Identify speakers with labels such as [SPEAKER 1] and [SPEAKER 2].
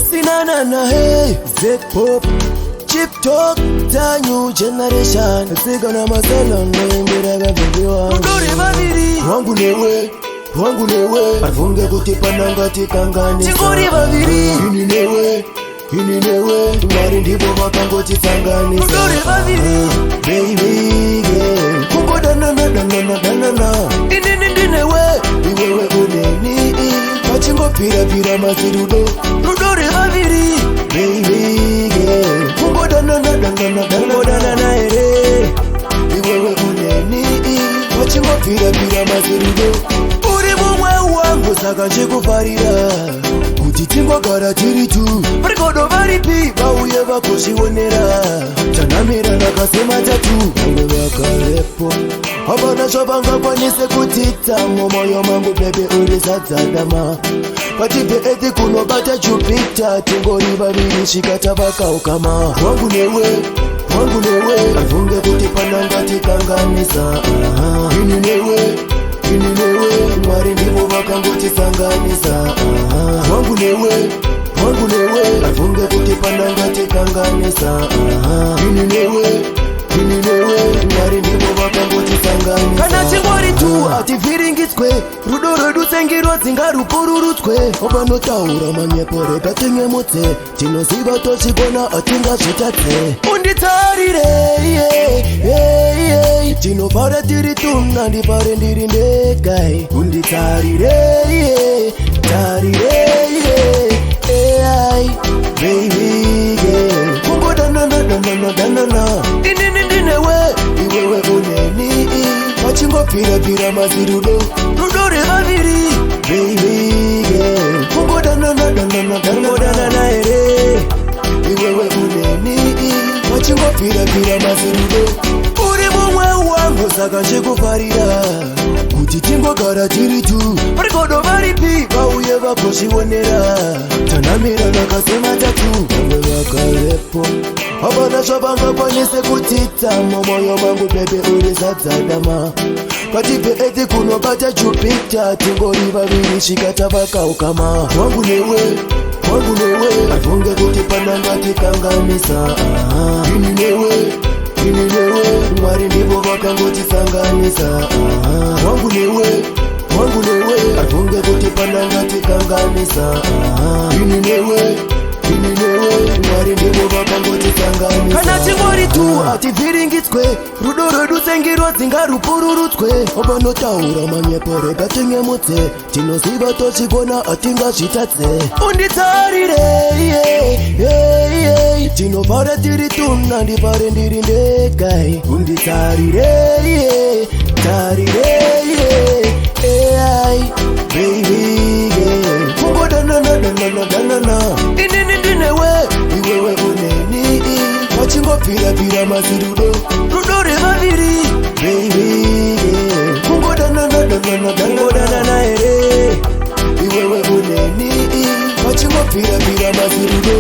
[SPEAKER 1] Sinanana hey, Z-Pop, Chip Talk, the new generation. Sigana masala nembira gaviwa. Udori babiri, wangu newe, afunge kutipana tikangani. Chingori babiri, ini newe, tumari ndipo wakangoti tangani. Udori babiri, baby girl, kumbo danana. Ini newe, iwewe uneni. Machingo pira masirudo. Udori babiri, baby girl, kumbo danana ere. Iwewe uneni. Machingo pira masirudo. Uri mumwe wangu saka chikufarira kuti tingogara tiri tu varikodo varipi vauye vakozvionera tanamira nakasema tatu vange vakarepo havana zvavangakwanise kutita momoyo mangu bebe uri sadzadama patipe eti kunobata Jupiter tingori vaviri svikata vakaukama wangu newe afunge kuti pananga tikanganisa ini newe mwari ndipo vakangotisanganisa wangu newe afunge kuti pananga tikanganisa ini newe mwari ndipo vakangotisanganisa kana chingwari tu hativhiringidzwe rudo rwedu sengiro dzingarupururudzwe opanotaura manyepo rega tingemutse tinoziva tochigona atingazvitatse unditarire tinofara tiri tuna ndifare ndiri ndegai unditarire baby girl kumbo danana indinewe iwewe uneni wachingopira masirudo rudo revaviri baby girl kumbo danana ere iwewe uneni wachingopira masirudo uri mumwe wangu saka chikufarira kuti tingogara tiri tu varikodo varipi vauye vakozvionera tanamira nakasema tatu vange vakarepo havana zvavangakwanise kutita momoyo mangu bebe uri sadzadama patipe eti kunobata Jupiter tingori vaviri svikata vakaukama wangu newe afunge kuti pananga tikanganisa ini newe mwari ndipo vakangotisanganisa wangu newe afunge kuti pananga tikanganisa ini newe mwari ndipo vakangotisanganisa kana chingwari tu hativhiringidzwe rudo rwedu sengiro dzingarupururudzwe opanotaura manyepo rega tingemutse tinoziva tochigona atingazvitatse unditarire tinofara tiri tuna ndifare ndiri ndegai unditarire baby girl kumbo danana indinewe iwewe uneni wachingopira masirudo rudo revaviri baby girl kumbo danana ere iwewe uneni wachingopira masirudo